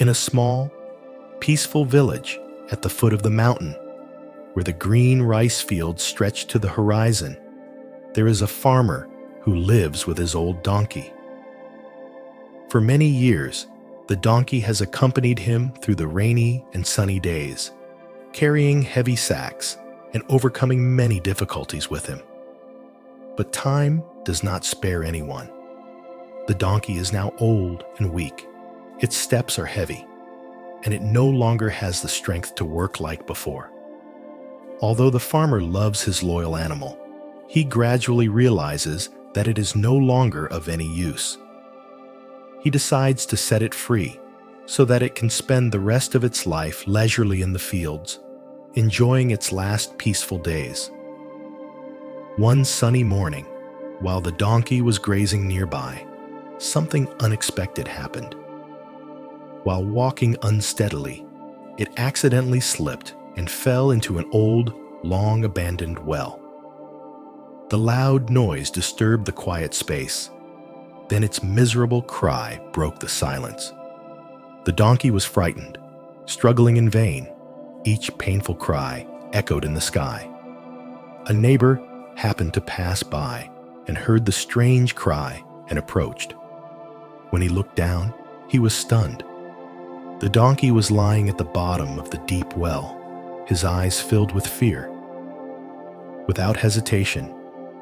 In a small, peaceful village at the foot of the mountain, where the green rice fields stretch to the horizon, there is a farmer who lives with his old donkey. For many years, the donkey has accompanied him through the rainy and sunny days, carrying heavy sacks and overcoming many difficulties with him. But time does not spare anyone. The donkey is now old and weak. Its steps are heavy, and it no longer has the strength to work like before. Although the farmer loves his loyal animal, he gradually realizes that it is no longer of any use. He decides to set it free so that it can spend the rest of its life leisurely in the fields, enjoying its last peaceful days. One sunny morning, while the donkey was grazing nearby, something unexpected happened. While walking unsteadily, it accidentally slipped and fell into an old, long-abandoned well. The loud noise disturbed the quiet space. Then its miserable cry broke the silence. The donkey was frightened, struggling in vain. Each painful cry echoed in the sky. A neighbor happened to pass by and heard the strange cry and approached. When he looked down, he was stunned. The donkey was lying at the bottom of the deep well, his eyes filled with fear. Without hesitation,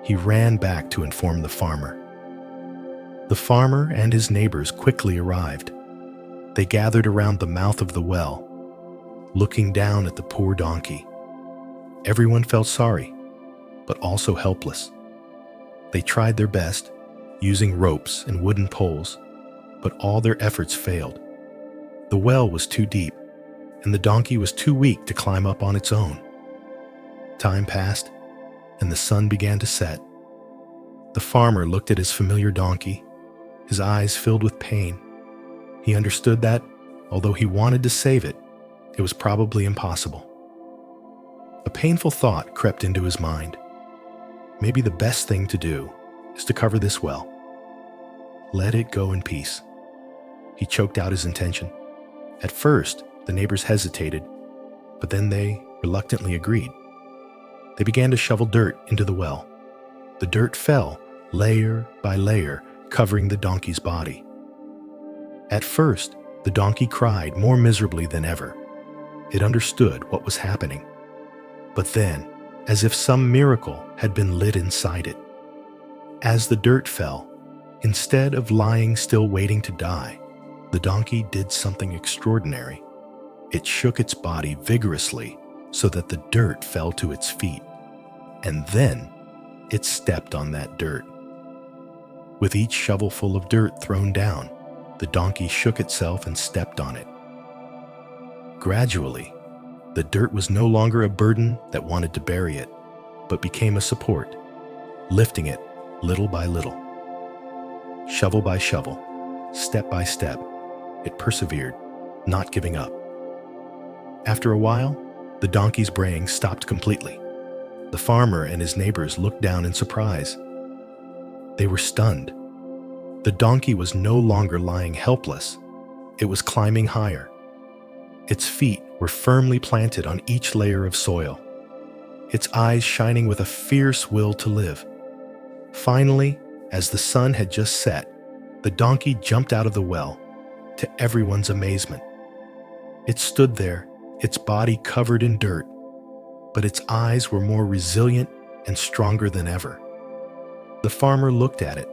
he ran back to inform the farmer. The farmer and his neighbors quickly arrived. They gathered around the mouth of the well, looking down at the poor donkey. Everyone felt sorry, but also helpless. They tried their best, using ropes and wooden poles, but all their efforts failed. The well was too deep, and the donkey was too weak to climb up on its own. Time passed, and the sun began to set. The farmer looked at his familiar donkey, his eyes filled with pain. He understood that, although he wanted to save it, it was probably impossible. A painful thought crept into his mind. Maybe the best thing to do is to cover this well. Let it go in peace. He choked out his intention. At first, the neighbors hesitated, but then they reluctantly agreed. They began to shovel dirt into the well. The dirt fell, layer by layer, covering the donkey's body. At first, the donkey cried more miserably than ever. It understood what was happening. But then, as if some miracle had been lit inside it, as the dirt fell, instead of lying still waiting to die, the donkey did something extraordinary. It shook its body vigorously so that the dirt fell to its feet, and then it stepped on that dirt. With each shovelful of dirt thrown down, the donkey shook itself and stepped on it. Gradually, the dirt was no longer a burden that wanted to bury it, but became a support, lifting it little by little. Shovel by shovel, step by step, it persevered, not giving up. After a while, the donkey's braying stopped completely. The farmer and his neighbors looked down in surprise. They were stunned. The donkey was no longer lying helpless. It was climbing higher. Its feet were firmly planted on each layer of soil, its eyes shining with a fierce will to live. Finally, as the sun had just set, the donkey jumped out of the well, to everyone's amazement. It stood there, its body covered in dirt, but its eyes were more resilient and stronger than ever. The farmer looked at it,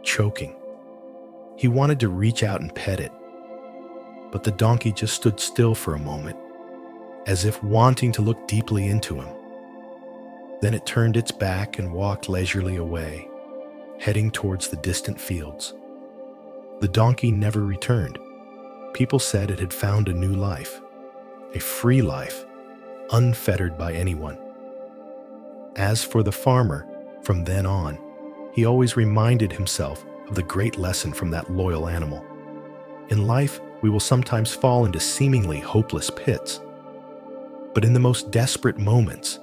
choking. He wanted to reach out and pet it, but the donkey just stood still for a moment, as if wanting to look deeply into him. Then it turned its back and walked leisurely away, heading towards the distant fields. The donkey never returned. People said it had found a new life, a free life, unfettered by anyone. As for the farmer, from then on, he always reminded himself of the great lesson from that loyal animal. In life, we will sometimes fall into seemingly hopeless pits. But in the most desperate moments,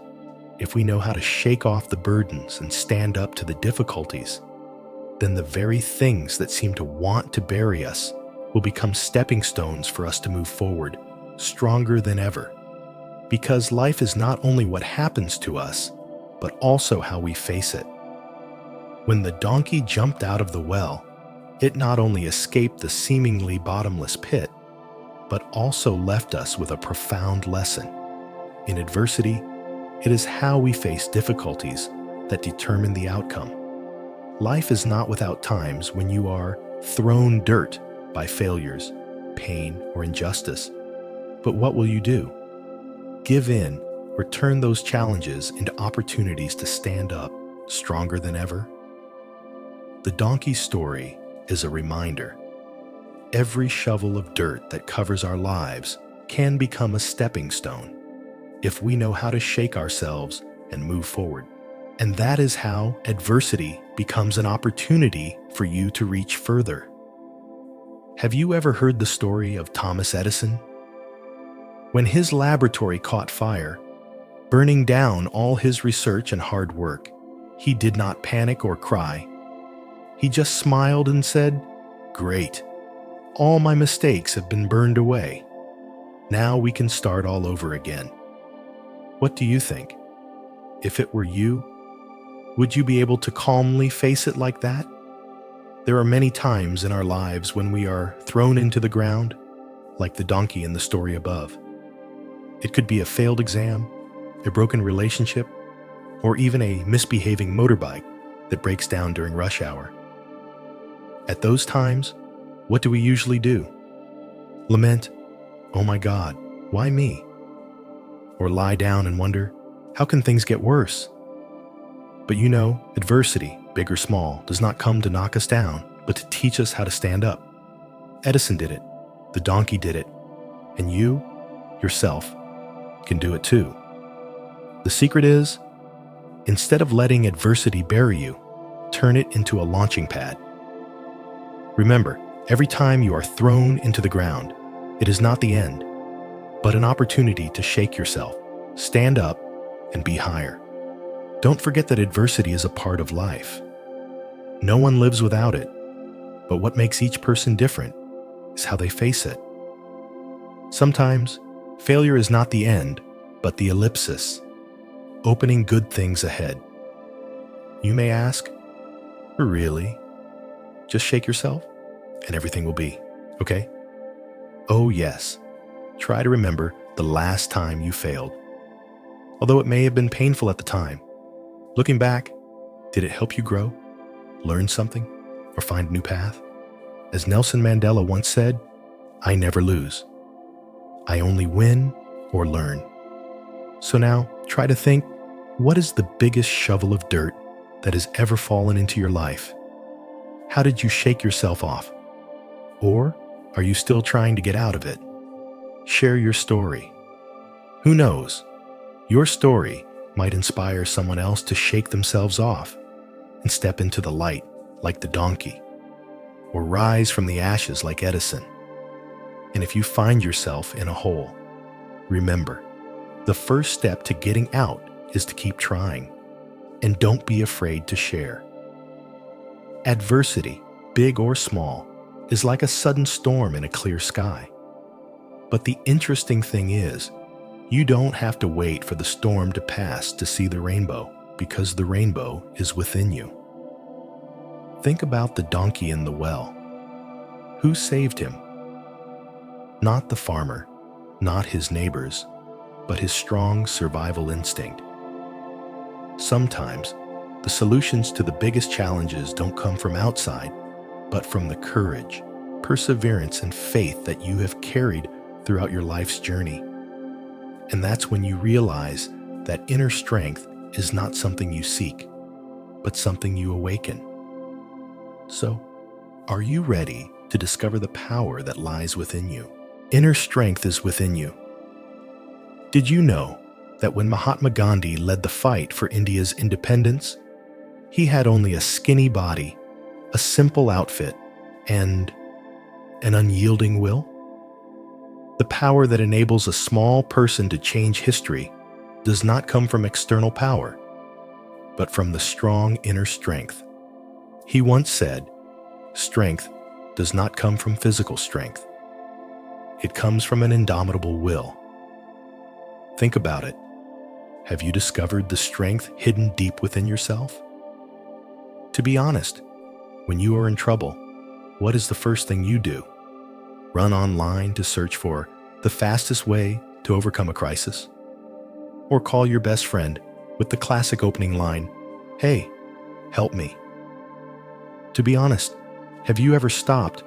if we know how to shake off the burdens and stand up to the difficulties, then the very things that seem to want to bury us will become stepping stones for us to move forward, stronger than ever. Because life is not only what happens to us, but also how we face it. When the donkey jumped out of the well, it not only escaped the seemingly bottomless pit, but also left us with a profound lesson. In adversity, it is how we face difficulties that determine the outcome. Life is not without times when you are thrown dirt by failures, pain, or injustice. But what will you do? Give in or turn those challenges into opportunities to stand up stronger than ever? The donkey story is a reminder. Every shovel of dirt that covers our lives can become a stepping stone if we know how to shake ourselves and move forward. And that is how adversity becomes an opportunity for you to reach further. Have you ever heard the story of Thomas Edison? When his laboratory caught fire, burning down all his research and hard work, he did not panic or cry. He just smiled and said, "Great. All my mistakes have been burned away. Now we can start all over again." What do you think? If it were you, would you be able to calmly face it like that? There are many times in our lives when we are thrown into the ground, like the donkey in the story above. It could be a failed exam, a broken relationship, or even a misbehaving motorbike that breaks down during rush hour. At those times, what do we usually do? Lament, "Oh my God, why me?" Or lie down and wonder, "How can things get worse?" But you know, adversity, big or small, does not come to knock us down, but to teach us how to stand up. Edison did it, the donkey did it, and you, yourself, can do it too. The secret is, instead of letting adversity bury you, turn it into a launching pad. Remember, every time you are thrown into the ground, it is not the end, but an opportunity to shake yourself, stand up, and be higher. Don't forget that adversity is a part of life. No one lives without it, but what makes each person different is how they face it. Sometimes, failure is not the end, but the ellipsis, opening good things ahead. You may ask, "Really?" Just shake yourself, and everything will be, okay? Oh yes, try to remember the last time you failed. Although it may have been painful at the time, looking back, did it help you grow, learn something, or find a new path? As Nelson Mandela once said, "I never lose. I only win or learn." So now, try to think, what is the biggest shovel of dirt that has ever fallen into your life? How did you shake yourself off? Or are you still trying to get out of it? Share your story. Who knows? Your story might inspire someone else to shake themselves off and step into the light like the donkey, or rise from the ashes like Edison. And if you find yourself in a hole, remember, the first step to getting out is to keep trying, and don't be afraid to share. Adversity, big or small, is like a sudden storm in a clear sky. But the interesting thing is, you don't have to wait for the storm to pass to see the rainbow, because the rainbow is within you. Think about the donkey in the well. Who saved him? Not the farmer, not his neighbors, but his strong survival instinct. Sometimes, the solutions to the biggest challenges don't come from outside, but from the courage, perseverance, and faith that you have carried throughout your life's journey. And that's when you realize that inner strength is not something you seek, but something you awaken. So, are you ready to discover the power that lies within you? Inner strength is within you. Did you know that when Mahatma Gandhi led the fight for India's independence, he had only a skinny body, a simple outfit, and an unyielding will? The power that enables a small person to change history does not come from external power, but from the strong inner strength. He once said, "Strength does not come from physical strength. It comes from an indomitable will. Think about it. Have you discovered the strength hidden deep within yourself? To be honest, when you are in trouble, what is the first thing you do? Run online to search for the fastest way to overcome a crisis? Or call your best friend with the classic opening line, "Hey, help me." To be honest, have you ever stopped,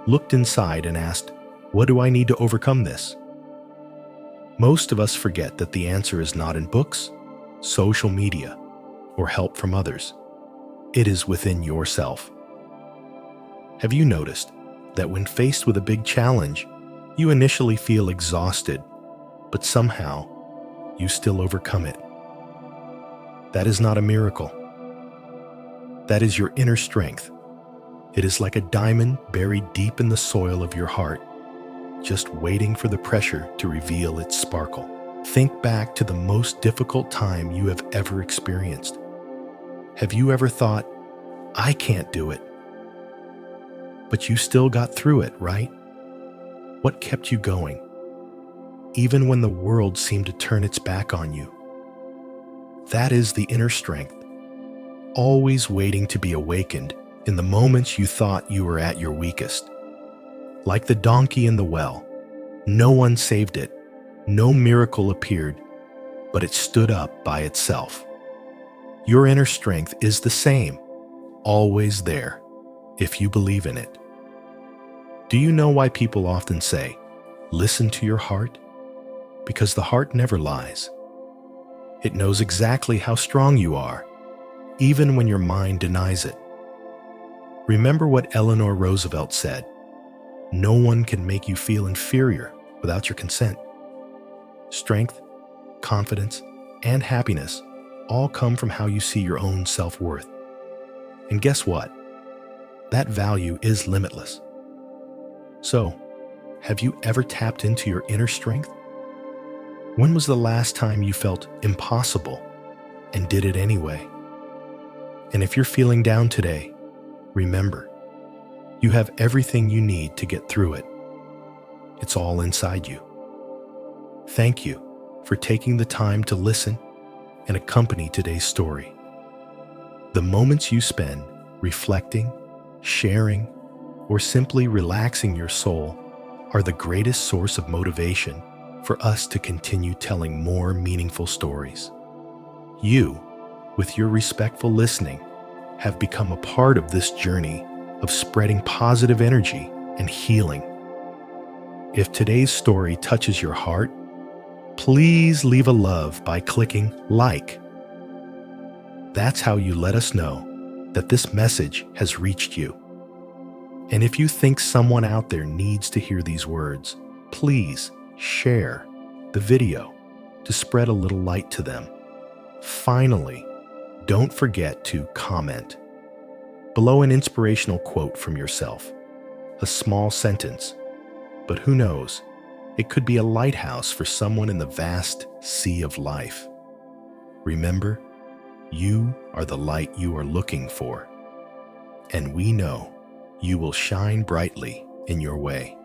looked inside and asked, "What do I need to overcome this?" Most of us forget that the answer is not in books, social media, or help from others. It is within yourself. Have you noticed that when faced with a big challenge, you initially feel exhausted, but somehow you still overcome it? That is not a miracle. That is your inner strength. It is like a diamond buried deep in the soil of your heart, just waiting for the pressure to reveal its sparkle. Think back to the most difficult time you have ever experienced. Have you ever thought, "I can't do it"? But you still got through it, right? What kept you going, even when the world seemed to turn its back on you? That is the inner strength, always waiting to be awakened in the moments you thought you were at your weakest. Like the donkey in the well, no one saved it, no miracle appeared, but it stood up by itself. Your inner strength is the same, always there, if you believe in it. Do you know why people often say, "Listen to your heart"? Because the heart never lies. It knows exactly how strong you are, even when your mind denies it. Remember what Eleanor Roosevelt said, "No one can make you feel inferior without your consent." Strength, confidence, and happiness all come from how you see your own self-worth. And guess what? That value is limitless. So, have you ever tapped into your inner strength? When was the last time you felt impossible and did it anyway? And if you're feeling down today, remember, you have everything you need to get through it. It's all inside you. Thank you for taking the time to listen and accompany today's story. The moments you spend reflecting, sharing, or simply relaxing your soul are the greatest source of motivation for us to continue telling more meaningful stories. You, with your respectful listening, have become a part of this journey of spreading positive energy and healing. If today's story touches your heart, please leave a love by clicking like. That's how you let us know that this message has reached you. And if you think someone out there needs to hear these words, please share the video to spread a little light to them. Finally, don't forget to comment below an inspirational quote from yourself, a small sentence, but who knows, it could be a lighthouse for someone in the vast sea of life. Remember, you are the light you are looking for, and we know you will shine brightly in your way.